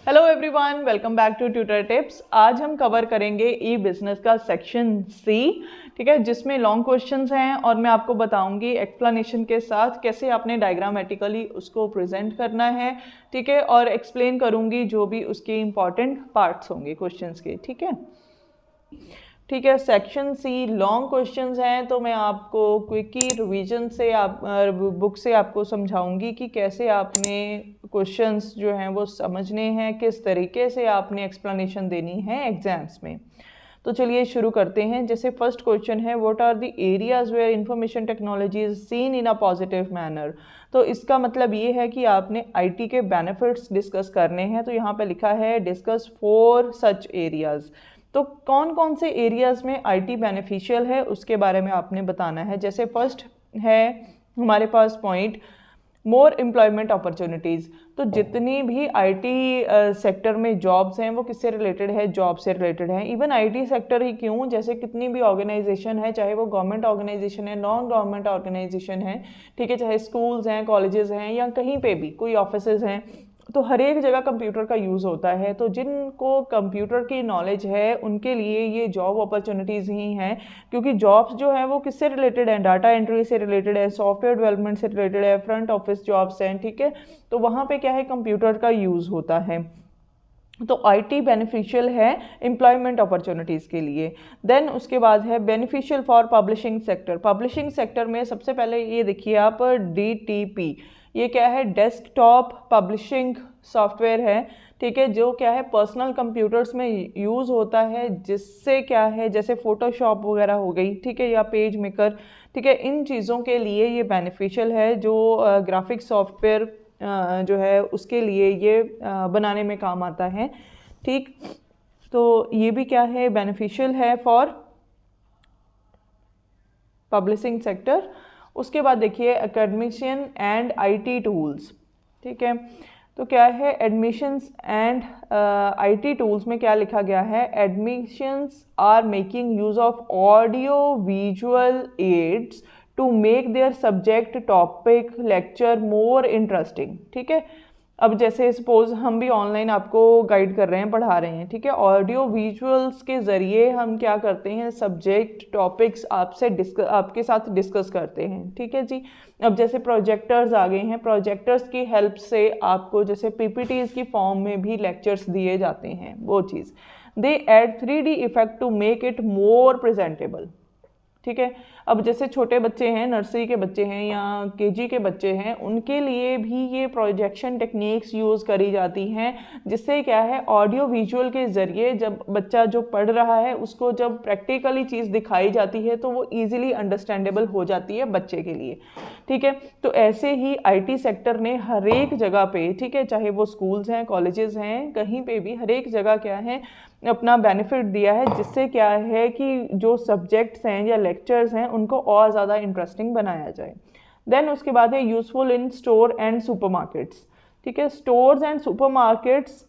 Hello everyone, welcome back to tutor tips. आज हम cover करेंगे ई बिजनेस का सेक्शन सी, ठीक है, जिसमें लॉन्ग क्वेश्चंस हैं और मैं आपको बताऊंगी एक्सप्लेनेशन के साथ कैसे आपने डायग्रामेटिकली उसको प्रेजेंट करना है, ठीक है, और एक्सप्लेन करूंगी जो भी उसके इंपॉर्टेंट पार्ट्स होंगे क्वेश्चंस के, ठीक है। ठीक है, सेक्शन सी लॉन्ग क्वेश्चंस हैं तो मैं आपको क्विकी रिवीजन से आप बुक से आपको समझाऊंगी कि कैसे आपने क्वेश्चंस जो हैं वो समझने हैं, किस तरीके से आपने एक्सप्लेनेशन देनी है एग्जाम्स में। तो चलिए शुरू करते हैं। जैसे फर्स्ट क्वेश्चन है, what are the areas where information technology is seen in a positive manner. तो इसका मतलब ये है कि आपने आईटी के बेनिफिट्स डिस्कस करने हैं। तो यहाँ पे लिखा है डिस्कस 4 सच एरियाज। तो कौन कौन से एरियाज में आईटी बेनिफिशियल है उसके बारे में आपने बताना है। जैसे फर्स्ट है हमारे पास पॉइंट, मोर एम्प्लॉयमेंट अपॉर्चुनिटीज़। तो जितनी भी आईटी सेक्टर में जॉब्स हैं वो किससे रिलेटेड है, जॉब से रिलेटेड है। इवन आईटी सेक्टर ही क्यों, जैसे कितनी भी ऑर्गेनाइजेशन है, चाहे वो गवर्नमेंट ऑर्गेनाइजेशन है, नॉन गवर्नमेंट ऑर्गेनाइजेशन है, ठीक है, चाहे स्कूल्स हैं, कॉलेजेस हैं, या कहीं पे भी कोई ऑफिसेज हैं, तो हर एक जगह कंप्यूटर का यूज़ होता है। तो जिनको कंप्यूटर की नॉलेज है उनके लिए ये जॉब अपॉर्चुनिटीज़ ही हैं, क्योंकि जॉब्स जो हैं वो किससे रिलेटेड हैं, डाटा एंट्री से रिलेटेड है, सॉफ्टवेयर डेवलपमेंट से रिलेटेड है, फ्रंट ऑफिस जॉब्स हैं, ठीक है। तो वहाँ पे क्या है, कंप्यूटर का यूज़ होता है। तो आईटी बेनिफिशियल है एम्प्लॉयमेंट अपॉर्चुनिटीज़ के लिए। देन उसके बाद है beneficial for publishing sector. Publishing sector में सबसे पहले ये देखिए आप, डीटीपी, ये क्या है, डेस्कटॉप पब्लिशिंग सॉफ्टवेयर है, ठीक है, जो क्या है पर्सनल कंप्यूटर्स में यूज़ होता है, जिससे क्या है जैसे फोटोशॉप वगैरह हो गई, ठीक है, या पेज मेकर, ठीक है, इन चीज़ों के लिए ये बेनिफिशियल है। जो ग्राफिक सॉफ्टवेयर जो है उसके लिए ये बनाने में काम आता है, ठीक। तो ये भी क्या है, बेनिफिशियल है फॉर पब्लिशिंग सेक्टर। उसके बाद देखिए एकेडमिशियन एंड आईटी टूल्स, ठीक है। तो क्या है, एडमिशंस एंड आईटी टूल्स में क्या लिखा गया है, admissions are making use of audio visual aids to make their subject topic lecture more interesting, ठीक है। अब जैसे सपोज हम भी ऑनलाइन आपको गाइड कर रहे हैं, पढ़ा रहे हैं, ठीक है, ऑडियो विजुअल्स के ज़रिए हम क्या करते हैं, सब्जेक्ट टॉपिक्स आपके साथ डिस्कस करते हैं, ठीक है जी। अब जैसे प्रोजेक्टर्स आ गए हैं, प्रोजेक्टर्स की हेल्प से आपको जैसे पीपीटीज की फॉर्म में भी लेक्चर्स दिए जाते हैं, वो चीज़। They add 3D effect to make it more presentable, ठीक है। अब जैसे छोटे बच्चे हैं, नर्सरी के बच्चे हैं या केजी के बच्चे हैं, उनके लिए भी ये प्रोजेक्शन टेक्निक्स यूज़ करी जाती हैं, जिससे क्या है ऑडियो विजुअल के ज़रिए जब बच्चा जो पढ़ रहा है उसको जब प्रैक्टिकली चीज़ दिखाई जाती है तो वो ईजिली अंडरस्टैंडेबल हो जाती है बच्चे के लिए, ठीक है। तो ऐसे ही आईटी सेक्टर ने हर एक जगह पे, ठीक है, चाहे वो स्कूल्स हैं, कॉलेजेस हैं, कहीं पे भी हर एक जगह क्या है अपना बेनिफिट दिया है, जिससे क्या है कि जो सब्जेक्ट्स हैं या लेक्चर्स हैं उनको और ज़्यादा इंटरेस्टिंग बनाया जाए। देन उसके बाद है useful in store and supermarkets, ठीक है। स्टोर्स एंड सुपरमार्केट्स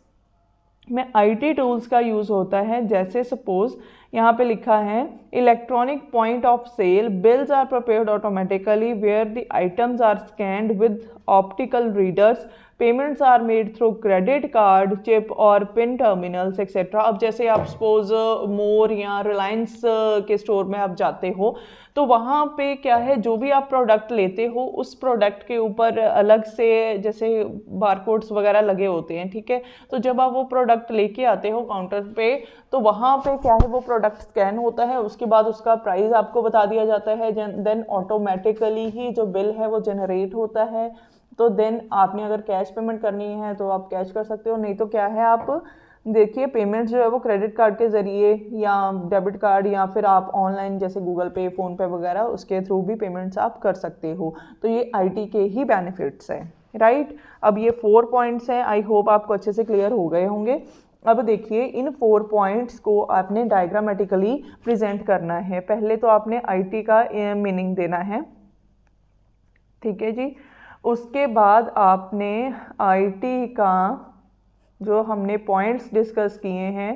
में आईटी टूल्स का यूज़ होता है। जैसे सपोज यहाँ पे लिखा है, electronic point of sale bills are prepared automatically where the items are scanned with optical readers, payments are made through credit card, chip और पिन टर्मिनल्स एक्सेट्रा। अब जैसे आप सपोज मोर या रिलायंस के स्टोर में आप जाते हो, तो वहाँ पे क्या है, जो भी आप प्रोडक्ट लेते हो उस प्रोडक्ट के ऊपर अलग से जैसे बारकोड्स वगैरह लगे होते हैं, ठीक है। तो जब आप वो प्रोडक्ट लेके आते हो काउंटर पे, तो वहाँ पे क्या है, वो प्रोडक्ट स्कैन होता है, उसके बाद उसका प्राइस आपको बता दिया जाता है, देन ऑटोमेटिकली ही जो बिल है वो जनरेट होता है। तो देन आपने अगर कैश पेमेंट करनी है तो आप कैश कर सकते हो, नहीं तो क्या है, आप देखिए पेमेंट जो है वो क्रेडिट कार्ड के ज़रिए या डेबिट कार्ड या फिर आप ऑनलाइन जैसे गूगल पे, फ़ोन पे वगैरह उसके थ्रू भी पेमेंट्स आप कर सकते हो। तो ये आईटी के ही बेनिफिट्स हैं, राइट। अब ये 4 पॉइंट्स हैं, आई होप आपको अच्छे से क्लियर हो गए होंगे। अब देखिए इन 4 पॉइंट्स को आपने डायग्रामेटिकली प्रेजेंट करना है। पहले तो आपने आईटी का मीनिंग देना है, ठीक है जी। उसके बाद आपने आईटी का जो हमने पॉइंट्स डिस्कस किए हैं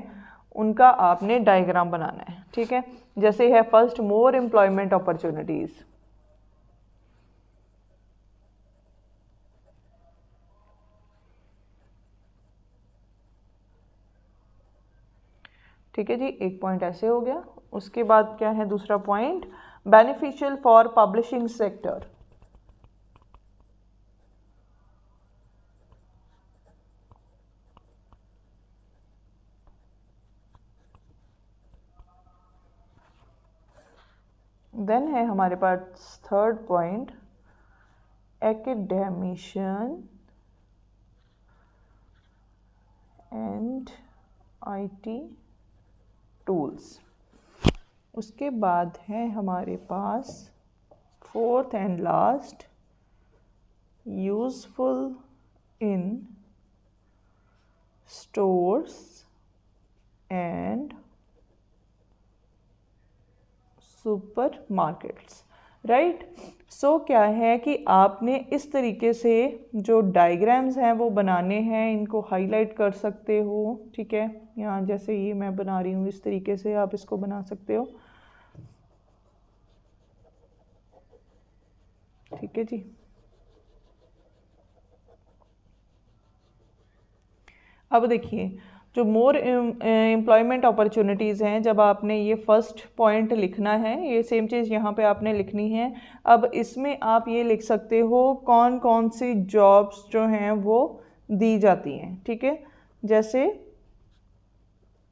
उनका आपने डायग्राम बनाना है, ठीक है। जैसे है फर्स्ट, मोर एम्प्लॉयमेंट अपॉर्चुनिटीज़, ठीक है जी, एक पॉइंट ऐसे हो गया। उसके बाद क्या है दूसरा point, beneficial for publishing sector. Then है हमारे पास third point, academician and IT tools. उसके बाद है हमारे पास fourth and last, useful in stores and supermarkets. Right, so क्या है कि आपने इस तरीके से जो डायग्राम्स हैं वो बनाने हैं, इनको हाईलाइट कर सकते हो। ठीक है, यहाँ जैसे ये मैं बना रही हूँ इस तरीके से आप इसको बना सकते हो। ठीक है जी, अब देखिए जो मोर एम्प्लॉयमेंट अपॉर्चुनिटीज़ हैं, जब आपने ये फर्स्ट पॉइंट लिखना है, ये सेम चीज़ यहाँ पे आपने लिखनी है। अब इसमें आप ये लिख सकते हो कौन कौन सी जॉब्स जो हैं वो दी जाती हैं। ठीक है, जैसे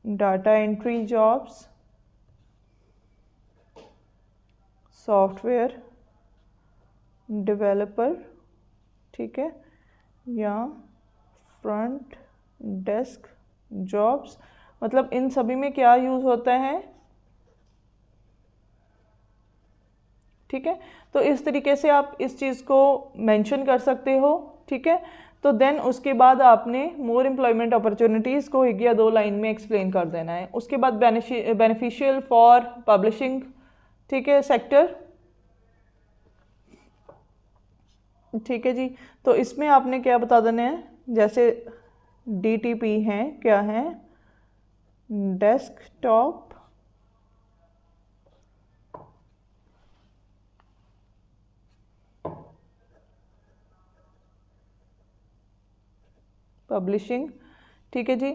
data entry jobs, software developer, ठीक है, या फ्रंट डेस्क जॉब्स। मतलब इन सभी में क्या यूज़ होता है। ठीक है, तो इस तरीके से आप इस चीज़ को मेंशन कर सकते हो। ठीक है, तो देन उसके बाद आपने मोर एम्प्लॉयमेंट अपॉर्चुनिटीज़ को एक या दो लाइन में एक्सप्लेन कर देना है। उसके बाद बेनिफिशियल फॉर पब्लिशिंग, ठीक है, सेक्टर। ठीक है जी, तो इसमें आपने क्या बता देना है, जैसे DTP हैं, क्या है, डेस्कटॉप पब्लिशिंग। ठीक है जी,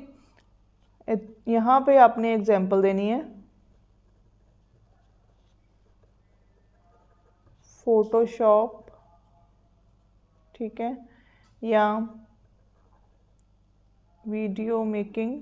यहाँ पे आपने एग्जाम्पल देनी है, फोटोशॉप, ठीक है, या वीडियो मेकिंग।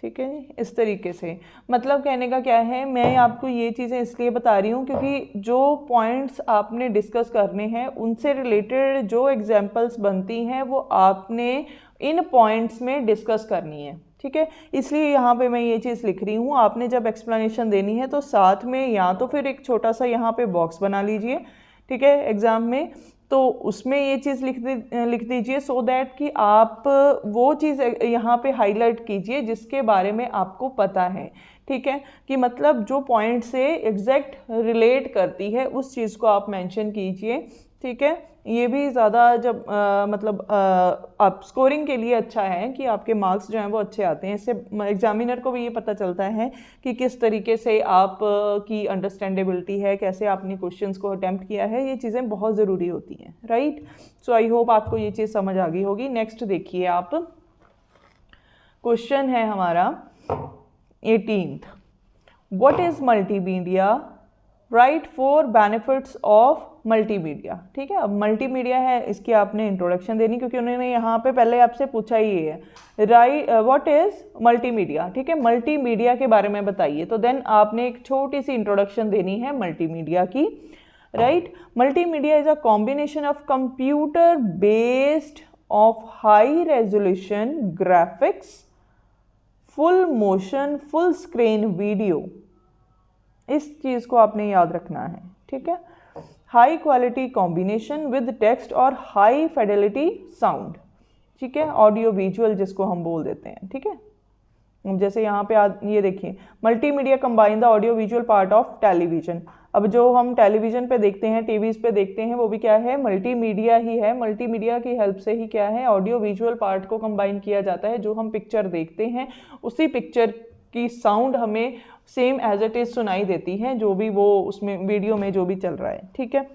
ठीक है, इस तरीके से। मतलब कहने का क्या है, मैं आपको ये चीज़ें इसलिए बता रही हूँ क्योंकि जो पॉइंट्स आपने डिस्कस करने हैं उनसे रिलेटेड जो एग्जांपल्स बनती हैं वो आपने इन पॉइंट्स में डिस्कस करनी है। ठीक है, इसलिए यहाँ पे मैं ये चीज़ लिख रही हूँ। आपने जब एक्सप्लेनेशन देनी है तो साथ में या तो फिर एक छोटा सा यहाँ पे बॉक्स बना लीजिए, ठीक है, एग्ज़ाम में, तो उसमें ये चीज़ लिख दीजिए सो दैट कि आप वो चीज़ यहाँ पे हाईलाइट कीजिए जिसके बारे में आपको पता है। ठीक है, कि मतलब जो पॉइंट से एग्जैक्ट रिलेट करती है उस चीज़ को आप मेंशन कीजिए। ठीक है, ये भी ज़्यादा जब मतलब आप स्कोरिंग के लिए अच्छा है कि आपके मार्क्स जो हैं वो अच्छे आते हैं। इससे एग्जामिनर को भी ये पता चलता है कि किस तरीके से आप की अंडरस्टैंडेबिलिटी है, कैसे आपने क्वेश्चंस को अटेम्प्ट किया है। ये चीज़ें बहुत ज़रूरी होती हैं। राइट, सो आई होप आपको ये चीज़ समझ आ गई होगी। नेक्स्ट देखिए आप, क्वेश्चन है हमारा 18th, what is multimedia, right four benefits of multimedia. ठीक है, अब मल्टीमीडिया है, इसकी आपने इंट्रोडक्शन देनी क्योंकि उन्होंने यहाँ पे पहले आपसे पूछा ही है, राइट व्हाट इज मल्टीमीडिया। ठीक है, मल्टीमीडिया के बारे में बताइए, तो देन आपने एक छोटी सी इंट्रोडक्शन देनी है मल्टीमीडिया की। Right, multimedia is a combination of computer based of high resolution graphics, full motion, full screen video. इस चीज़ को आपने याद रखना है। ठीक है, high quality combination with text और हाई फिडेलिटी साउंड। ठीक है, ऑडियो विजुअल जिसको हम बोल देते हैं। ठीक है, जैसे यहाँ पे ये देखिए, multimedia combine the audio visual part of television. अब जो हम टेलीविजन पे देखते हैं, टीवीज पे देखते हैं, वो भी क्या है, मल्टीमीडिया ही है। मल्टीमीडिया की हेल्प से ही क्या है, ऑडियो विजुअल पार्ट को कंबाइन किया जाता है। जो हम पिक्चर देखते हैं उसी पिक्चर की साउंड हमें सेम एज इट इज सुनाई देती है, जो भी वो उसमें वीडियो में जो भी चल रहा है। ठीक है,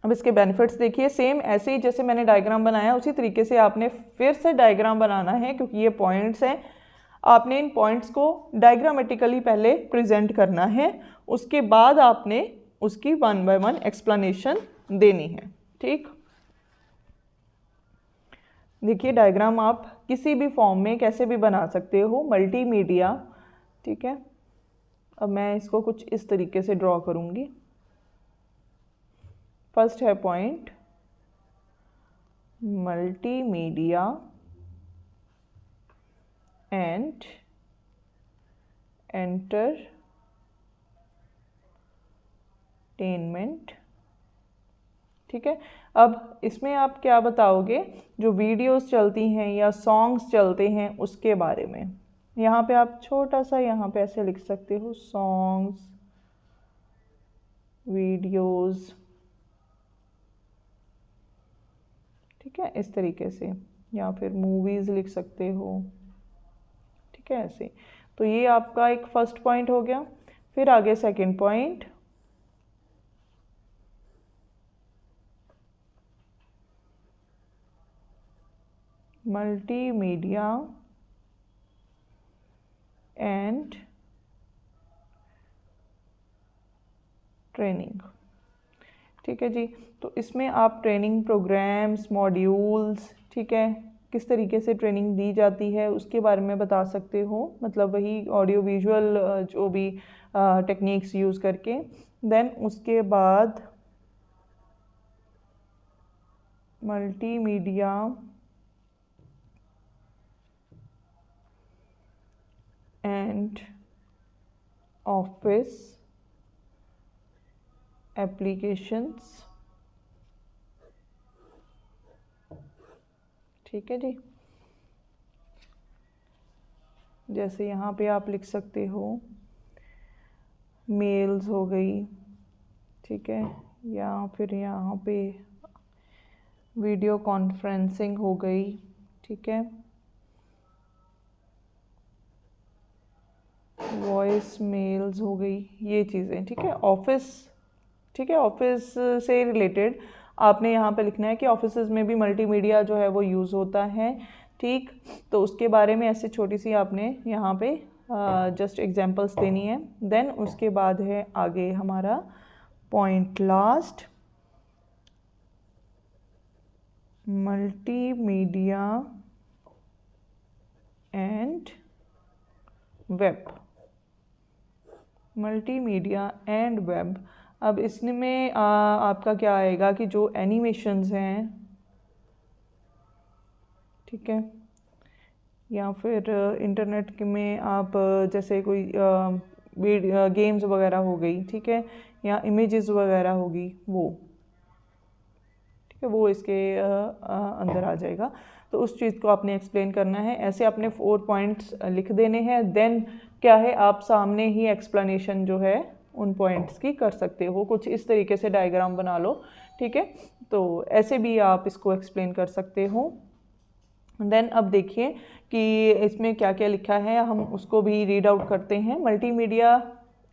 अब इसके बेनिफिट्स देखिए, सेम ऐसे ही जैसे मैंने डायग्राम बनाया उसी तरीके से आपने फिर से डायग्राम बनाना है क्योंकि ये पॉइंट्स हैं। आपने इन पॉइंट्स को डायग्रामेटिकली पहले प्रेजेंट करना है, उसके बाद आपने उसकी 1 बाय 1 एक्सप्लेनेशन देनी है। ठीक, देखिए डायग्राम आप किसी भी फॉर्म में कैसे भी बना सकते हो, मल्टीमीडिया। ठीक है, अब मैं इसको कुछ इस तरीके से ड्रॉ करूँगी। फर्स्ट है पॉइंट मल्टीमीडिया एंड एंटरटेनमेंट। ठीक है, अब इसमें आप क्या बताओगे, जो वीडियोस चलती हैं या सॉन्ग्स चलते हैं उसके बारे में। यहाँ पे आप छोटा सा यहाँ पे ऐसे लिख सकते हो, सॉन्ग्स, वीडियोस। ठीक है, इस तरीके से, या फिर मूवीज़ लिख सकते हो। ठीक है, ऐसे। तो ये आपका एक फर्स्ट पॉइंट हो गया। फिर आगे second point, multimedia and training. ठीक है जी, तो इसमें आप ट्रेनिंग प्रोग्राम्स, मॉड्यूल्स, ठीक है, किस तरीके से ट्रेनिंग दी जाती है उसके बारे में बता सकते हो, मतलब वही ऑडियो विजुअल जो भी टेक्निक्स यूज़ करके। देन उसके बाद मल्टीमीडिया एंड ऑफिस एप्लीकेशंस। ठीक है जी, जैसे यहाँ पे आप लिख सकते हो मेल्स हो गई, ठीक है, या फिर यहाँ पे वीडियो कॉन्फ्रेंसिंग हो गई। ठीक है, वॉइस मेल्स हो गई, ये चीज़ें। ठीक है, ऑफिस, ठीक है, ऑफिस से रिलेटेड आपने यहाँ पे लिखना है कि ऑफिस में भी मल्टीमीडिया जो है वो यूज़ होता है। ठीक, तो उसके बारे में ऐसे छोटी सी आपने यहाँ पे जस्ट एग्जांपल्स देनी है। देन उसके बाद है आगे हमारा point last, multimedia and web. Multimedia and web, अब इसमें आपका क्या आएगा कि जो एनिमेशंस हैं, ठीक है, या फिर इंटरनेट में आप जैसे कोई गेम्स वगैरह हो गई, ठीक है, या इमेजेस वगैरह होगी, वो, ठीक है, वो इसके अंदर आ जाएगा। तो उस चीज़ को आपने एक्सप्लेन करना है। ऐसे आपने 4 पॉइंट्स लिख देने हैं। देन क्या है, आप सामने ही एक्सप्लेनेशन जो है उन पॉइंट्स की कर सकते हो। कुछ इस तरीके से डायग्राम बना लो। ठीक है, तो ऐसे भी आप इसको एक्सप्लेन कर सकते हो। देन अब देखिए कि इसमें क्या क्या लिखा है, हम उसको भी रीड आउट करते हैं। मल्टीमीडिया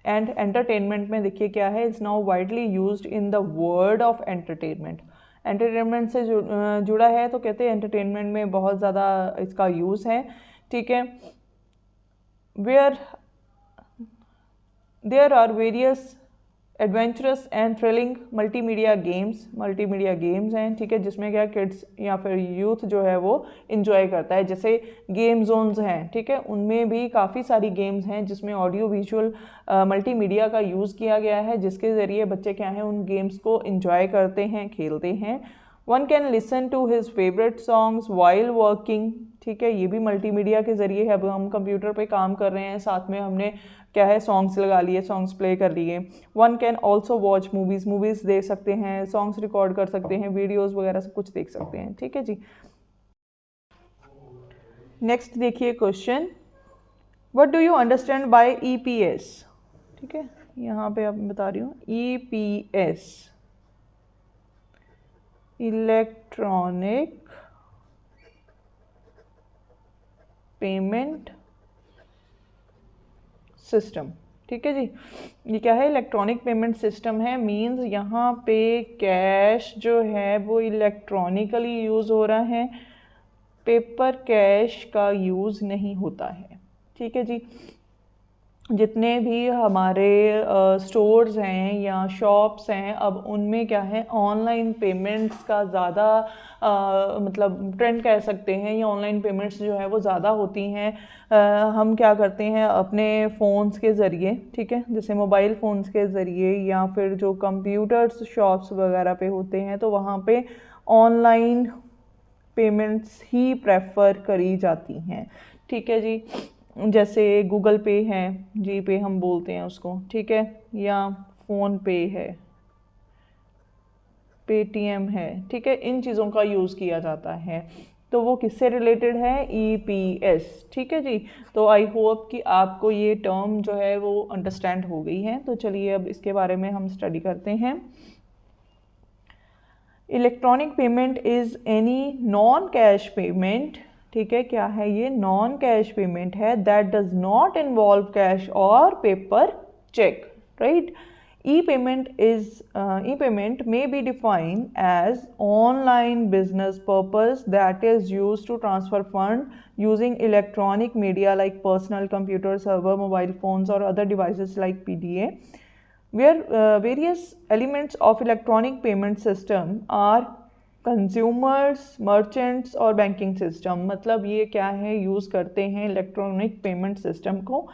एंड एंटरटेनमेंट में देखिए क्या है, it's now widely used in the word of entertainment. Entertainment से जुड़ा है, तो कहते हैं एंटरटेनमेंट में बहुत ज़्यादा इसका यूज़ है। ठीक है, where there are various adventurous and thrilling multimedia games हैं। ठीक है, जिसमें क्या किड्स या फिर यूथ जो है वो इन्जॉय करता है। जैसे गेम जोन्स हैं, ठीक है, उनमें भी काफ़ी सारी गेम्स हैं जिसमें ऑडियो विजुअल मल्टीमीडिया का यूज़ किया गया है, जिसके ज़रिए बच्चे क्या हैं उन गेम्स को इन्जॉय करते हैं, खेलते हैं। One can listen to his favourite songs while working. ठीक है, ये भी मल्टीमीडिया के ज़रिए है। अब हम कंप्यूटर पे काम कर रहे हैं, साथ में हमने क्या है सॉन्ग्स लगा लिए, सॉन्ग्स प्ले कर लिए। One can also watch movies देख सकते हैं, सॉन्ग्स रिकॉर्ड कर सकते हैं, वीडियोज़ वगैरह सब कुछ देख सकते हैं। ठीक है जी, नेक्स्ट देखिए question, what do you understand by EPS। ठीक है, यहाँ पे आप बता रही हूँ EPS, इलेक्ट्रॉनिक पेमेंट सिस्टम। ठीक है जी, ये क्या है, इलेक्ट्रॉनिक पेमेंट सिस्टम है। मींस यहाँ पे कैश जो है वो इलेक्ट्रॉनिकली यूज़ हो रहा है, पेपर कैश का यूज़ नहीं होता है। ठीक है जी। जितने भी हमारे स्टोर्स हैं या शॉप्स हैं, अब उनमें क्या है, ऑनलाइन पेमेंट्स का ज़्यादा मतलब ट्रेंड कह सकते हैं, या ऑनलाइन पेमेंट्स जो है वो ज़्यादा होती हैं। हम क्या करते हैं अपने फ़ोन्स के ज़रिए, ठीक है, जैसे मोबाइल फ़ोन्स के ज़रिए, या फिर जो कंप्यूटर्स शॉप्स वगैरह पे होते हैं, तो वहाँ पे ऑनलाइन पेमेंट्स ही प्रेफर करी जाती हैं। ठीक है जी। जैसे गूगल पे है, जी पे हम बोलते हैं उसको, ठीक है, या फ़ोन पे है, पेटीएम है, ठीक है, इन चीज़ों का यूज़ किया जाता है। तो वो किससे रिलेटेड है? ईपीएस। ठीक है जी। तो आई होप कि आपको ये टर्म जो है वो अंडरस्टैंड हो गई है। तो चलिए अब इसके बारे में हम स्टडी करते हैं। Electronic payment is any non cash payment, ठीक है, क्या है ये? नॉन कैश पेमेंट है, that does not involve cash और paper cheque, right. E-payment may be defined as online business purpose that is used to transfer fund using electronic media like personal computer, server, mobile phones or other devices like PDA, where various elements of electronic payment system are consumers, merchants और banking system. मतलब ये क्या है, use करते हैं electronic payment system को,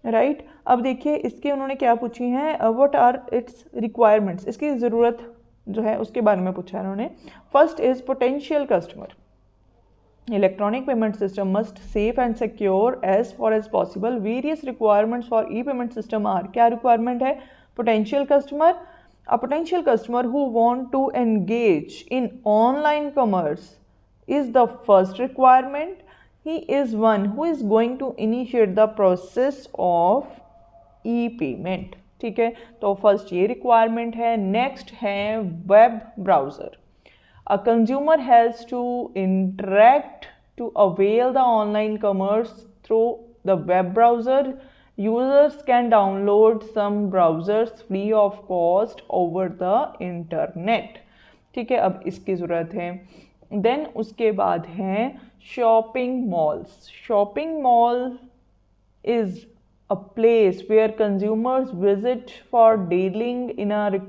right. अब देखिए इसके उन्होंने क्या पूछी हैं, व्हाट आर इट्स रिक्वायरमेंट्स, इसकी ज़रूरत जो है उसके बारे में पूछा है उन्होंने। First is potential customer, electronic payment system must safe and secure as far as possible. Various requirements for e-payment system are, क्या requirement है? Potential customer, a potential customer who want to engage in online commerce is the first requirement. He is one who is going to initiate the process of e-payment, ठीक है। तो first ये requirement है। Next है web browser. A consumer has to interact to avail the online commerce through the web browser. Users can download some browsers free of cost over the internet. ठीक है, अब इसकी ज़रूरत है। देन उसके बाद हैं shopping malls. Shopping mall is a place where consumers visit for dealing in a the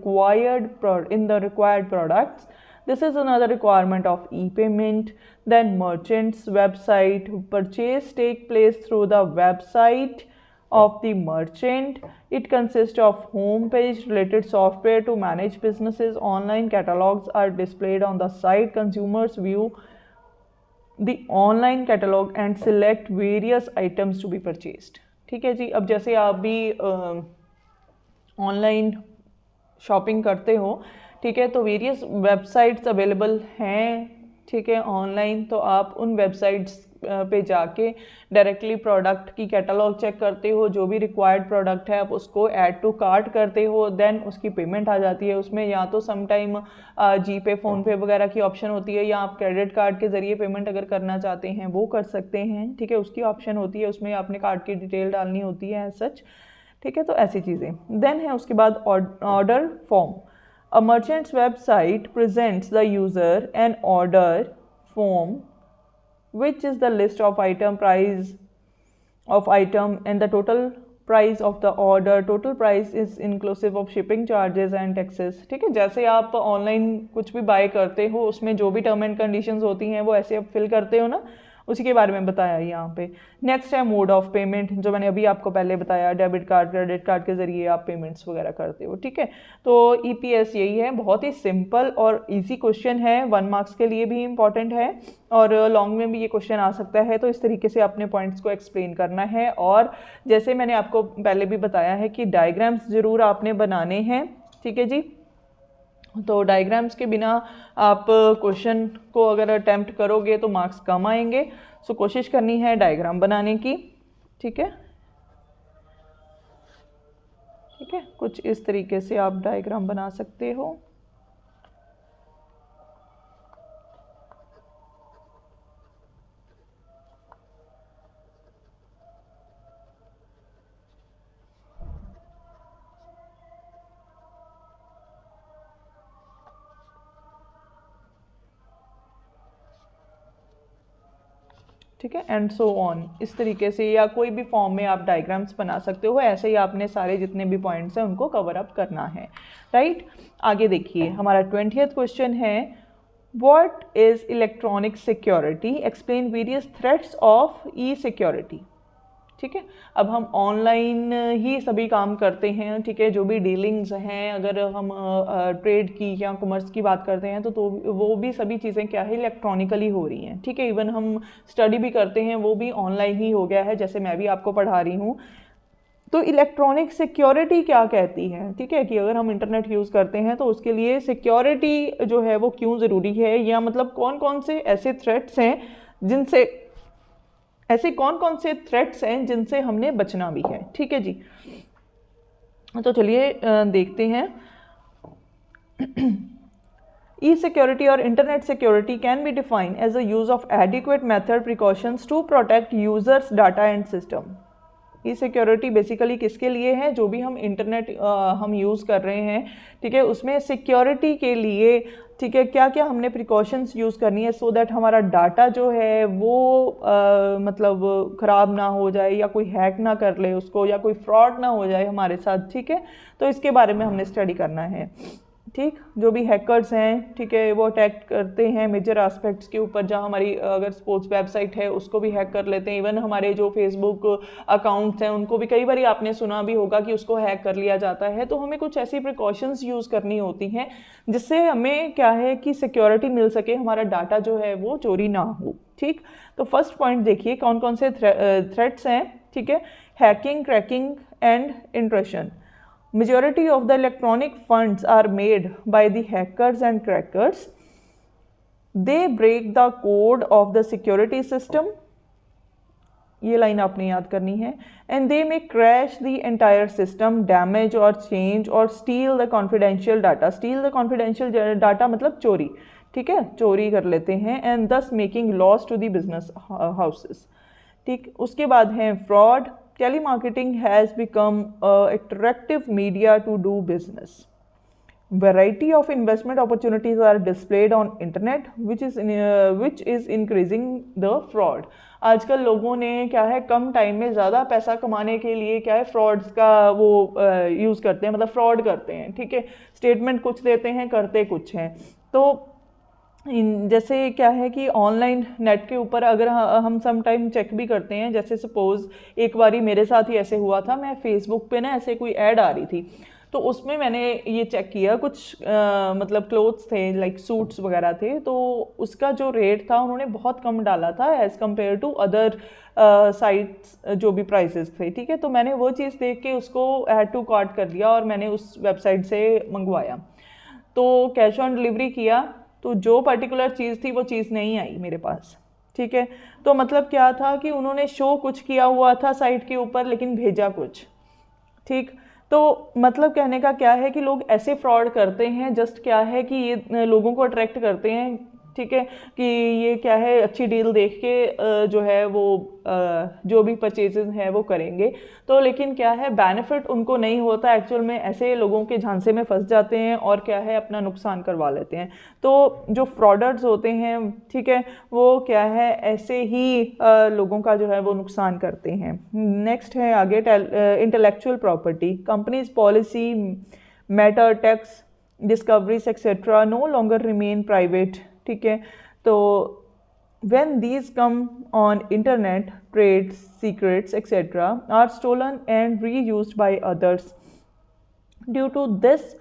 required products. This is another requirement of e-payment. Then merchants website purchase take place through the website of the merchant. It consists of home page related software to manage businesses. Online catalogs are displayed on the site. Consumers view the online catalog and select various items to be purchased. ठीक है जी। अब जैसे आप भी online shopping करते हो, ठीक है, तो वेरियस वेबसाइट्स अवेलेबल हैं, ठीक है, ऑनलाइन। तो आप उन वेबसाइट्स पे जाके डायरेक्टली प्रोडक्ट की कैटलॉग चेक करते हो, जो भी रिक्वायर्ड प्रोडक्ट है आप उसको ऐड टू कार्ट करते हो, देन उसकी पेमेंट आ जाती है उसमें। या तो सम टाइम जी पे, फ़ोनपे वगैरह की ऑप्शन होती है, या आप क्रेडिट कार्ड के ज़रिए पेमेंट अगर करना चाहते हैं वो कर सकते हैं, ठीक है, उसकी ऑप्शन होती है, उसमें आपने कार्ड की डिटेल डालनी होती है एज सच, ठीक है। तो ऐसी चीज़ें। देन है उसके बाद order form. A merchant's website presents the user an order form which is the list of item, price of item and the total price of the order. Total price is inclusive of shipping charges and taxes, ठीक है। जैसे आप online कुछ भी bye करते हो उसमें जो भी टर्म एंड कंडीशंस होती हैं वो ऐसे आप फिल करते हो ना, उसी के बारे में बताया यहाँ पे। नेक्स्ट है मोड ऑफ पेमेंट, जो मैंने अभी आपको पहले बताया, डेबिट कार्ड, क्रेडिट कार्ड के ज़रिए आप पेमेंट्स वगैरह करते हो, ठीक है। तो ईपीएस यही है, बहुत ही सिंपल और इजी क्वेश्चन है, 1 मार्क्स के लिए भी इम्पॉर्टेंट है और लॉन्ग में भी ये क्वेश्चन आ सकता है। तो इस तरीके से अपने पॉइंट्स को एक्सप्लेन करना है। और जैसे मैंने आपको पहले भी बताया है कि डायग्राम्स ज़रूर आपने बनाने हैं, ठीक है जी। तो डायग्राम्स के बिना आप क्वेश्चन को अगर अटेम्प्ट करोगे तो मार्क्स कम आएंगे। सो कोशिश करनी है डायग्राम बनाने की, ठीक है। ठीक है, कुछ इस तरीके से आप डायग्राम बना सकते हो। ठीक है, एंड सो ऑन, इस तरीके से या कोई भी फॉर्म में आप डायग्राम्स बना सकते हो। ऐसे ही आपने सारे जितने भी पॉइंट्स हैं उनको कवर अप करना है, राइट। आगे देखिए, हमारा 20th क्वेश्चन है, what is electronic security, explain various threats of E security. ठीक है, अब हम ऑनलाइन ही सभी काम करते हैं, ठीक है, जो भी डीलिंग्स हैं, अगर हम ट्रेड की या कॉमर्स की बात करते हैं तो वो भी सभी चीज़ें क्या है, इलेक्ट्रॉनिकली हो रही हैं। ठीक है, इवन हम स्टडी भी करते हैं वो भी ऑनलाइन ही हो गया है, जैसे मैं भी आपको पढ़ा रही हूँ। तो इलेक्ट्रॉनिक सिक्योरिटी क्या कहती है, ठीक है, कि अगर हम इंटरनेट यूज़ करते हैं तो उसके लिए सिक्योरिटी जो है वो क्यों ज़रूरी है, या मतलब कौन कौन से ऐसे थ्रेट्स हैं जिनसे, ऐसे कौन कौन से थ्रेट्स हैं जिनसे हमने बचना भी है। ठीक है जी, तो चलिए देखते हैं। ई सिक्योरिटी और internet security can be defined as a use of adequate method precautions to protect users data and system. E security basically किसके लिए है, जो भी हम इंटरनेट हम यूज़ कर रहे हैं, ठीक है, उसमें सिक्योरिटी के लिए, ठीक है, क्या क्या हमने प्रिकॉशंस यूज़ करनी है सो दैट हमारा डाटा जो है वो मतलब ख़राब ना हो जाए, या कोई हैक ना कर ले उसको, या कोई फ्रॉड ना हो जाए हमारे साथ। ठीक है, तो इसके बारे में हमने स्टडी करना है। ठीक, जो भी हैकर्स हैं, ठीक है, वो अटैक करते हैं मेजर एस्पेक्ट्स के ऊपर, जहाँ हमारी अगर स्पोर्ट्स वेबसाइट है उसको भी हैक कर लेते हैं। इवन हमारे जो फेसबुक अकाउंट्स हैं उनको भी कई बार आपने सुना भी होगा कि उसको हैक कर लिया जाता है। तो हमें कुछ ऐसी प्रिकॉशंस यूज़ करनी होती हैं जिससे हमें क्या है कि सिक्योरिटी मिल सके, हमारा डाटा जो है वो चोरी ना हो। ठीक, तो फर्स्ट पॉइंट देखिए कौन कौन से थ्रेट्स हैं। ठीक है, hacking, cracking and intrusion. Majority of the electronic funds are made by the hackers and crackers. They break the code of the security system. ये लाइन आपने याद करनी है। And they may crash the entire system, damage or change or steal the confidential data. Steal the confidential data मतलब चोरी, ठीक है, चोरी कर लेते हैं। And thus making loss to the business houses. ठीक, उसके बाद है fraud. Telemarketing has become an attractive media to do business. Variety of investment opportunities are displayed on internet, which is increasing the fraud. आजकल लोगों ने क्या है, कम time में ज़्यादा पैसा कमाने के लिए क्या है, फ्रॉड्स का वो यूज़ करते हैं, मतलब फ्रॉड करते हैं। ठीक है, स्टेटमेंट कुछ देते हैं, करते कुछ हैं। तो जैसे क्या है कि ऑनलाइन नेट के ऊपर अगर हम सम टाइम चेक भी करते हैं, जैसे सपोज़ एक बारी मेरे साथ ही ऐसे हुआ था, मैं फेसबुक पे ना ऐसे कोई ऐड आ रही थी, तो उसमें मैंने ये चेक किया, कुछ मतलब क्लोथ्स थे, लाइक सूट्स वगैरह थे, तो उसका जो रेट था उन्होंने बहुत कम डाला था as compare to other sites जो भी प्राइसेस थे। ठीक है, तो मैंने वो चीज़ देख के उसको ऐड टू कार्ट कर लिया और मैंने उस वेबसाइट से मंगवाया। तो कैश ऑन डिलीवरी किया, तो जो पर्टिकुलर चीज़ थी वो चीज़ नहीं आई मेरे पास। ठीक है, तो मतलब क्या था कि उन्होंने शो कुछ किया हुआ था साइट के ऊपर, लेकिन भेजा कुछ। ठीक, तो मतलब कहने का क्या है कि लोग ऐसे फ्रॉड करते हैं, जस्ट क्या है कि ये लोगों को अट्रैक्ट करते हैं। ठीक है, कि ये क्या है, अच्छी डील देख के जो है वो जो भी परचेजेस हैं वो करेंगे, तो लेकिन क्या है, बेनिफिट उनको नहीं होता एक्चुअल में, ऐसे लोगों के झांसे में फंस जाते हैं और क्या है, अपना नुकसान करवा लेते हैं। तो जो फ्रॉडर्स होते हैं, ठीक है, वो क्या है, ऐसे ही लोगों का जो है वो नुकसान करते हैं। नेक्स्ट है आगे, intellectual property. Companies policy, matter, tax, discoveries etcetera no longer remain private. ठीक है, तो when these come on internet, trades secrets etc. are stolen and reused by others. Due to this,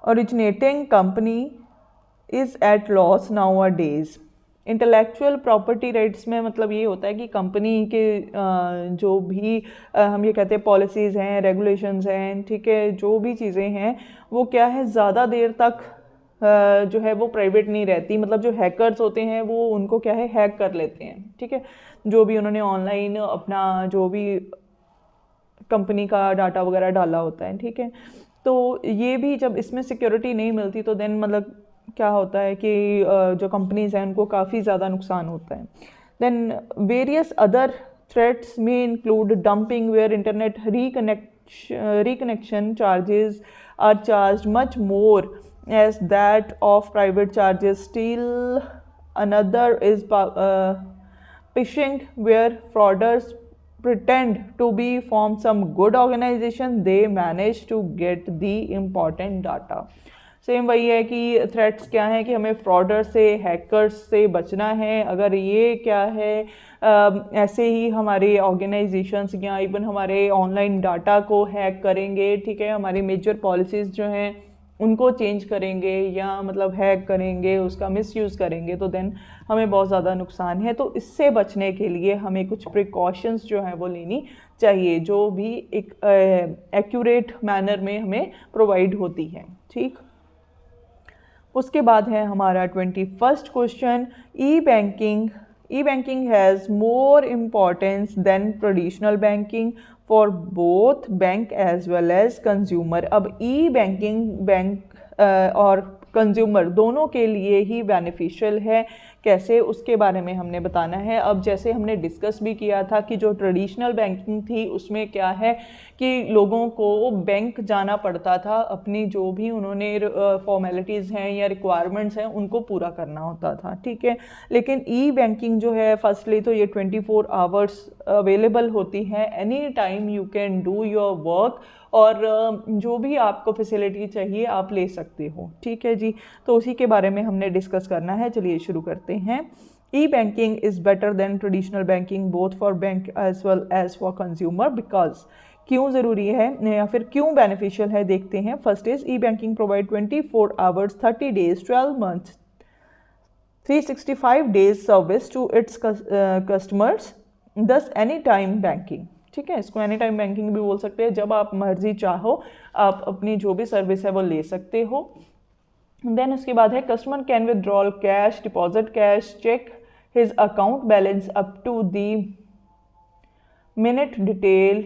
originating company is at loss nowadays. Intellectual property rights में मतलब ये होता है कि company के जो भी हम ये कहते हैं पॉलिसीज़ हैं, रेगुलेशंस हैं, ठीक है, जो भी चीज़ें हैं वो क्या है, ज़्यादा देर तक जो है वो प्राइवेट नहीं रहती। मतलब जो हैकर्स होते हैं वो उनको क्या है, हैक कर लेते हैं। ठीक है, जो भी उन्होंने ऑनलाइन अपना जो भी कंपनी का डाटा वगैरह डाला होता है। ठीक है, तो ये भी जब इसमें सिक्योरिटी नहीं मिलती तो देन मतलब क्या होता है कि जो कंपनीज हैं उनको काफ़ी ज़्यादा नुकसान होता है। देन वेरियस अदर थ्रेट्स में include dumping, where internet reconnection charges are charge much more as that of private charges. Still another is phishing where fraudsters pretend to be from some good organization, they manage to get the important data. Same वही है कि threats क्या हैं कि हमें फ्रॉडर से, hackers से बचना है। अगर ये क्या है ऐसे ही हमारे ऑर्गेनाइजेशंस या इवन हमारे ऑनलाइन डाटा को हैक करेंगे, ठीक है, हमारी मेजर पॉलिसीज़ जो हैं उनको चेंज करेंगे या मतलब हैक करेंगे, उसका मिसयूज़ करेंगे, तो देन हमें बहुत ज़्यादा नुकसान है। तो इससे बचने के लिए हमें कुछ प्रिकॉशंस जो हैं वो लेनी चाहिए, जो भी एक एक्यूरेट मैनर में हमें प्रोवाइड होती है। ठीक, उसके बाद है हमारा 21st question, e banking has more importance than traditional banking for both bank as well as consumer. अब ई बैंकिंग बैंक और कंज्यूमर दोनों के लिए ही बेनिफिशियल है। कैसे, उसके बारे में हमने बताना है। अब जैसे हमने डिस्कस भी किया था कि जो ट्रेडिशनल बैंकिंग थी उसमें क्या है कि लोगों को बैंक जाना पड़ता था, अपनी जो भी उन्होंने फॉर्मेलिटीज़ हैं या रिक्वायरमेंट्स हैं उनको पूरा करना होता था, ठीक है। लेकिन ई बैंकिंग जो है, फर्स्टली तो ये 24 आवर्स अवेलेबल होती है, any time you can do your work, और जो भी आपको फैसिलिटी चाहिए आप ले सकते हो, ठीक है जी। तो उसी के बारे में हमने डिस्कस करना है। चलिए शुरू करते हैं। E banking is better than traditional banking both for bank as well as for consumer, because क्यों ज़रूरी है या फिर क्यों बेनिफिशियल है, देखते हैं। First is e banking provide 24 hours 30 days 12 months 365 days service to its customers, thus any time banking, ठीक है। इसको एनी टाइम बैंकिंग भी बोल सकते हैं, जब आप मर्जी चाहो आप अपनी जो भी सर्विस है वो ले सकते हो। देन उसके बाद है customer can withdrawal cash, deposit cash, check his account balance up to the minute detail,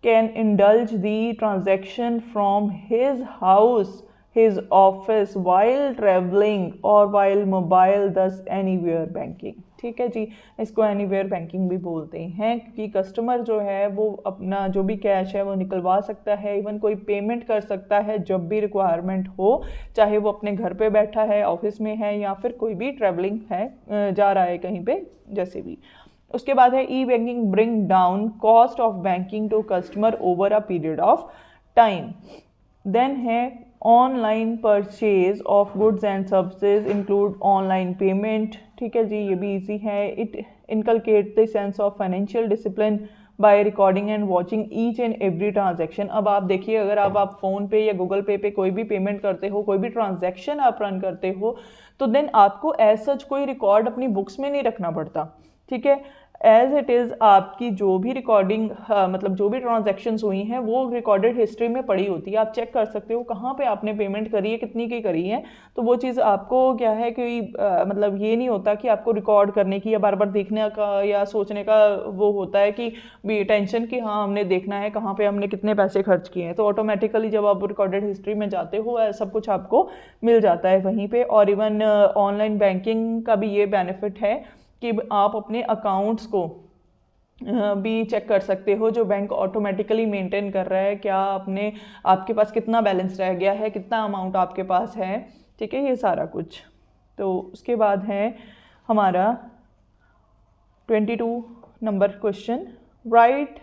can indulge the transaction from his house, his office, while traveling or while mobile, thus anywhere banking, ठीक है जी। इसको anywhere banking भी बोलते हैं, क्योंकि customer जो है वो अपना जो भी कैश है वो निकलवा सकता है, इवन कोई पेमेंट कर सकता है जब भी रिक्वायरमेंट हो, चाहे वो अपने घर पे बैठा है, ऑफिस में है, या फिर कोई भी ट्रैवलिंग है, जा रहा है कहीं पे, जैसे भी। उसके बाद है e banking bring down cost of banking to customer over a period of time. Then है online purchase of goods and services include online payment, ठीक है जी, ये भी इजी है। It inculcate the sense of financial discipline by recording and watching each and every transaction. अब आप देखिए, अगर आप फ़ोन पे या गूगल पे कोई भी पेमेंट करते हो, कोई भी ट्रांजैक्शन आप रन करते हो, तो देन आपको एज सच कोई रिकॉर्ड अपनी बुक्स में नहीं रखना पड़ता, ठीक है। एज इट इज़ आपकी जो भी रिकॉर्डिंग मतलब जो भी ट्रांजैक्शंस हुई हैं वो रिकॉर्डेड हिस्ट्री में पड़ी होती है, आप चेक कर सकते हो कहाँ पे आपने पेमेंट करी है, कितनी की करी है। तो वो चीज़ आपको क्या है कि मतलब ये नहीं होता कि आपको रिकॉर्ड करने की या बार बार देखने का या सोचने का वो होता है कि भी टेंशन कि हाँ हमने देखना है कहाँ पे हमने कितने पैसे खर्च किए हैं। तो ऑटोमेटिकली जब आप रिकॉर्डेड हिस्ट्री में जाते हो सब कुछ आपको मिल जाता है वहीं पर। और इवन ऑनलाइन बैंकिंग का भी ये बेनिफिट है कि आप अपने अकाउंट्स को भी चेक कर सकते हो, जो बैंक ऑटोमेटिकली मेंटेन कर रहा है, क्या आपके पास कितना बैलेंस रह गया है, कितना अमाउंट आपके पास है, ठीक है, ये सारा कुछ। तो उसके बाद है हमारा 22 number question, right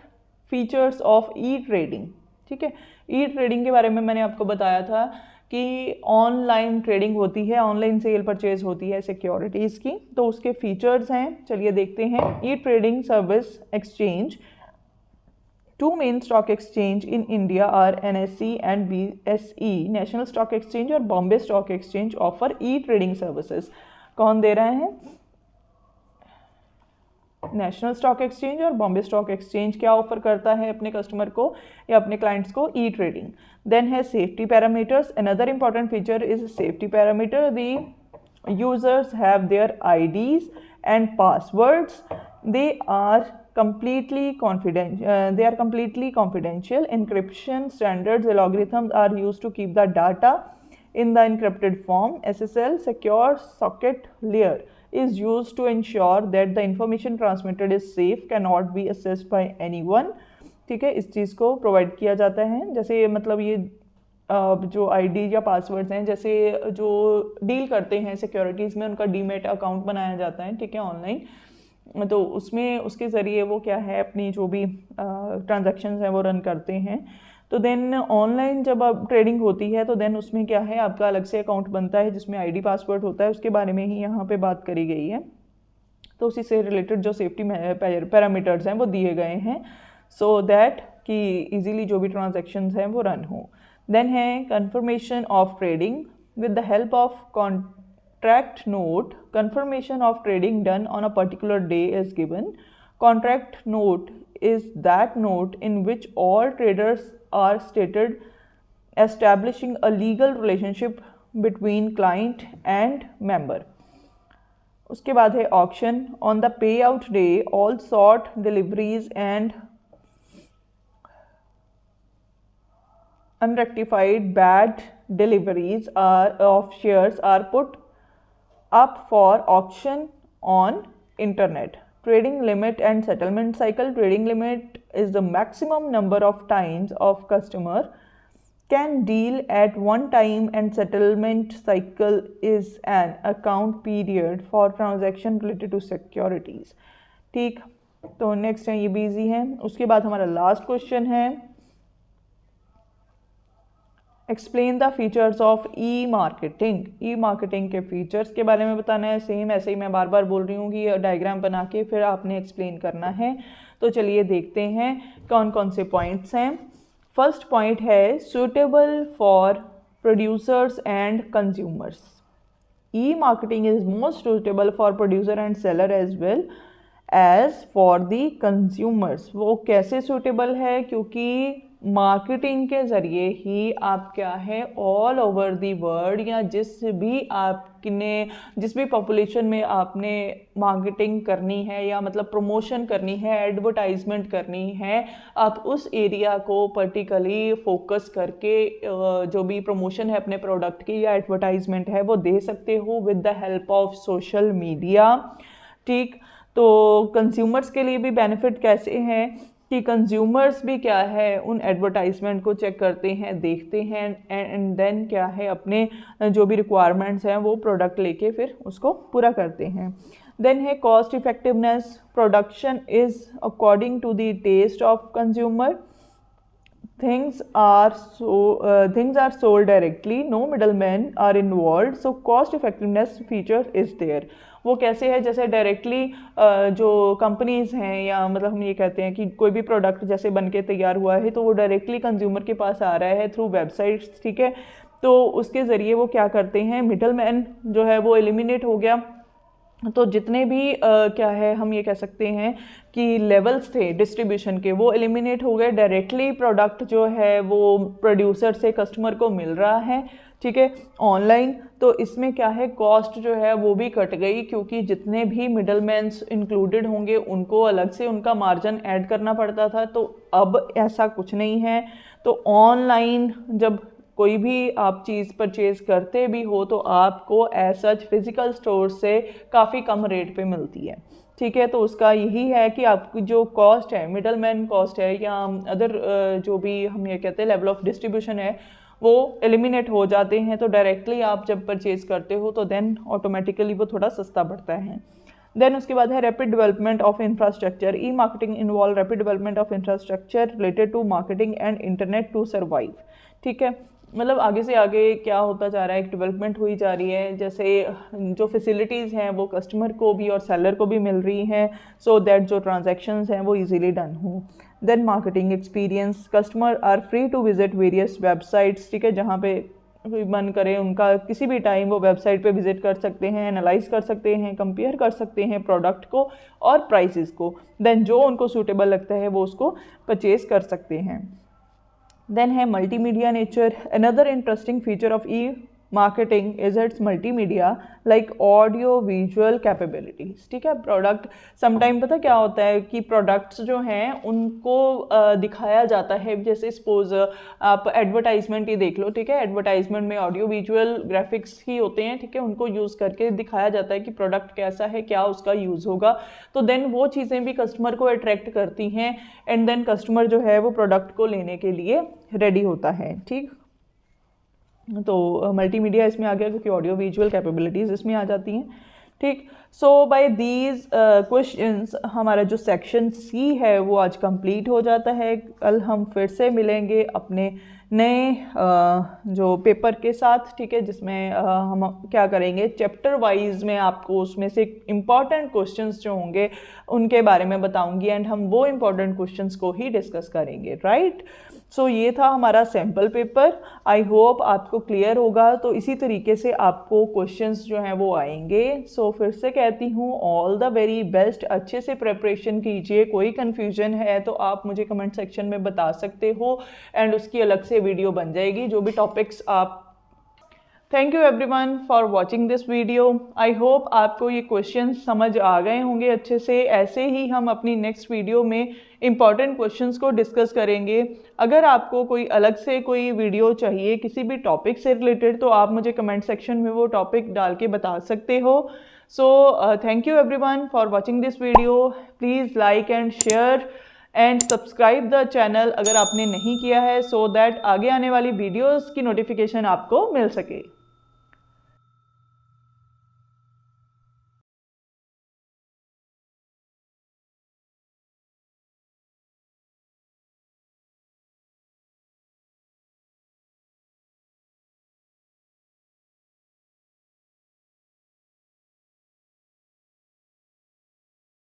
features of e trading, ठीक है। ई ट्रेडिंग के बारे में मैंने आपको बताया था कि ऑनलाइन ट्रेडिंग होती है, ऑनलाइन सेल परचेज होती है सिक्योरिटीज़ की, तो उसके फीचर्स हैं, चलिए देखते हैं। E trading service exchange, two main stock exchange in India are NSE and BSE, National Stock Exchange और Bombay Stock Exchange offer e trading services. कौन दे रहे हैं? नेशनल स्टॉक एक्सचेंज और बॉम्बे स्टॉक एक्सचेंज क्या ऑफर करता है अपने कस्टमर को या अपने क्लाइंट्स को? E trading. देन है safety parameters, another important feature is safety parameter, the users have their IDs and passwords, they are completely confidential. Encryption standards algorithms are used to keep the data in the encrypted form. SSL, secure socket layer, is used to ensure that the information transmitted is safe, cannot be accessed by anyone, ठीक है। इस चीज़ को provide किया जाता है। जैसे मतलब ये जो ID या पासवर्ड्स हैं, जैसे जो डील करते हैं सिक्योरिटीज़ में, उनका डीमेट अकाउंट बनाया जाता है, ठीक है, ऑनलाइन। तो उसमें उसके ज़रिए वो क्या है अपनी जो भी ट्रांजैक्शंस हैं वो रन करते हैं। तो देन ऑनलाइन जब अब ट्रेडिंग होती है तो देन उसमें क्या है आपका अलग से अकाउंट बनता है जिसमें आईडी पासवर्ड होता है, उसके बारे में ही यहाँ पे बात करी गई है। तो उसी से रिलेटेड जो सेफ्टी पैरामीटर्स हैं वो दिए गए हैं सो दैट कि इजीली जो भी ट्रांजैक्शंस हैं वो रन हो। देन है confirmation of trading with the help of contract note. Confirmation of trading done on a particular day is given. Contract note is that note in which all traders are stated establishing a legal relationship between client and member. उसके बाद है auction on the pay out day all sort deliveries and unrectified bad deliveries of shares are put up for auction on internet. Trading limit and settlement cycle. Trading limit is the maximum number of times of customer can deal at one time and settlement cycle is an account period for transaction related to securities. ठीक, तो next है ये भी easy है। उसके बाद हमारा last question है explain the features of E marketing. E marketing के फीचर्स के बारे में बताना है। सेम ऐसे ही मैं बार बार बोल रही हूँ कि ये डायग्राम बना के फिर आपने एक्सप्लेन करना है। तो चलिए देखते हैं कौन कौन से पॉइंट्स हैं। फर्स्ट पॉइंट है suitable for producers and consumers. E marketing is most suitable for producer and seller as well as for the consumers. वो कैसे सूटेबल है, क्योंकि मार्केटिंग के ज़रिए ही आप क्या है ऑल ओवर दी वर्ल्ड या जिस भी पॉपुलेशन में आपने मार्केटिंग करनी है या मतलब प्रमोशन करनी है, एडवर्टाइजमेंट करनी है, आप उस एरिया को पर्टिकुलरली फोकस करके जो भी प्रमोशन है अपने प्रोडक्ट की या एडवर्टाइजमेंट है वो दे सकते हो with the help of social media. ठीक, तो कंज्यूमर्स के लिए भी बेनिफिट कैसे हैं कि कंज्यूमर्स भी क्या है उन एडवर्टाइजमेंट को चेक करते हैं, देखते हैं एंड देन क्या है अपने जो भी रिक्वायरमेंट्स हैं वो प्रोडक्ट लेके फिर उसको पूरा करते हैं। देन है cost effectiveness. Production is according to the taste of consumer. things are sold directly, no middlemen are involved, so cost effectiveness feature is there। वो कैसे है, जैसे डायरेक्टली जो कंपनीज हैं या मतलब हम ये कहते हैं कि कोई भी प्रोडक्ट जैसे बन के तैयार हुआ है तो वो डायरेक्टली कंज्यूमर के पास आ रहा है थ्रू वेबसाइट्स। ठीक है, तो उसके ज़रिए वो क्या करते हैं, मिडलमैन जो है वो एलिमिनेट हो गया। तो जितने भी क्या है हम ये कह सकते हैं कि लेवल्स थे डिस्ट्रीब्यूशन के वो एलिमिनेट हो गए। डायरेक्टली प्रोडक्ट जो है वो प्रोड्यूसर से कस्टमर को मिल रहा है। ठीक है, ऑनलाइन तो इसमें क्या है कॉस्ट जो है वो भी कट गई, क्योंकि जितने भी मिडलमैन्स इंक्लूडेड होंगे उनको अलग से उनका मार्जिन ऐड करना पड़ता था, तो अब ऐसा कुछ नहीं है। तो ऑनलाइन जब कोई भी आप चीज़ परचेज़ करते भी हो तो आपको एज सच फिज़िकल स्टोर से काफ़ी कम रेट पे मिलती है। ठीक है, तो उसका यही है कि आपकी जो कॉस्ट है, मिडलमैन कॉस्ट है या अदर जो भी हम ये कहते हैं लेवल ऑफ डिस्ट्रीब्यूशन है वो एलिमिनेट हो जाते हैं। तो डायरेक्टली आप जब परचेज़ करते हो तो देन ऑटोमेटिकली वो थोड़ा सस्ता पड़ता है। देन उसके बाद है rapid development of infrastructure. E marketing involve rapid development of infrastructure related to marketing and internet to survive. ठीक है, मतलब आगे से आगे क्या होता जा रहा है, एक डेवलपमेंट हुई जा रही है, जैसे जो फैसिलिटीज़ हैं वो कस्टमर को भी और सेलर को भी मिल रही हैं सो दैट जो ट्रांजैक्शंस हैं वो इजीली डन हो। Then marketing experience. Customer are free to visit various websites. ठीक है, जहाँ पे मन करे उनका किसी भी टाइम वो वेबसाइट पे विजिट कर सकते हैं, एनालाइज कर सकते हैं, कंपेयर कर सकते हैं प्रोडक्ट को और प्राइसेस को। देन जो उनको सूटेबल लगता है वो उसको परचेज़ कर सकते हैं। Then है multimedia nature. Another interesting feature of e-marketing is its multimedia like audio visual capabilities। ठीक है, प्रोडक्ट समटाइम पता क्या होता है कि प्रोडक्ट्स जो हैं उनको दिखाया जाता है, जैसे सपोज आप एडवर्टाइजमेंट ही देख लो। ठीक है, एडवर्टाइजमेंट में ऑडियो विजुअल ग्राफिक्स ही होते हैं। ठीक है, उनको यूज़ करके दिखाया जाता है कि प्रोडक्ट कैसा है, क्या उसका यूज़ होगा। तो देन वो चीज़ें भी कस्टमर को अट्रैक्ट करती हैं एंड देन कस्टमर जो है वो प्रोडक्ट को लेने के लिए रेडी होता है। ठीक, तो मल्टीमीडिया इसमें आ गया क्योंकि ऑडियो विजुअल कैपेबिलिटीज़ इसमें आ जाती हैं। ठीक। सो बाय दीज क्वेश्चंस हमारा जो सेक्शन सी है वो आज कंप्लीट हो जाता है। कल हम फिर से मिलेंगे अपने नए जो पेपर के साथ, ठीक है, जिसमें हम क्या करेंगे, चैप्टर वाइज में आपको उसमें से इम्पॉर्टेंट क्वेश्चंस जो होंगे उनके बारे में बताऊंगी एंड हम वो इम्पॉर्टेंट क्वेश्चंस को ही डिस्कस करेंगे, राइट। सो ये था हमारा सैम्पल पेपर। आई होप आपको क्लियर होगा। तो इसी तरीके से आपको क्वेश्चंस जो हैं वो आएंगे। सो फिर से कहती हूँ, ऑल द वेरी बेस्ट। अच्छे से प्रिपरेशन कीजिए। कोई कन्फ्यूजन है तो आप मुझे कमेंट सेक्शन में बता सकते हो एंड उसकी अलग से वीडियो बन जाएगी, जो भी टॉपिक्स आप। Thank you everyone for watching this video. I hope आपको ये क्वेश्चन समझ आ गए होंगे अच्छे से। ऐसे ही हम अपनी नेक्स्ट वीडियो में इम्पॉर्टेंट क्वेश्चंस को डिस्कस करेंगे। अगर आपको कोई अलग से कोई वीडियो चाहिए किसी भी टॉपिक से रिलेटेड, तो आप मुझे कमेंट सेक्शन में वो टॉपिक डाल के बता सकते हो। So thank you everyone for watching this video. Please like and share and subscribe the channel अगर आपने नहीं किया है, सो दैट आगे आने वाली वीडियोज़ की नोटिफिकेशन आपको मिल सके।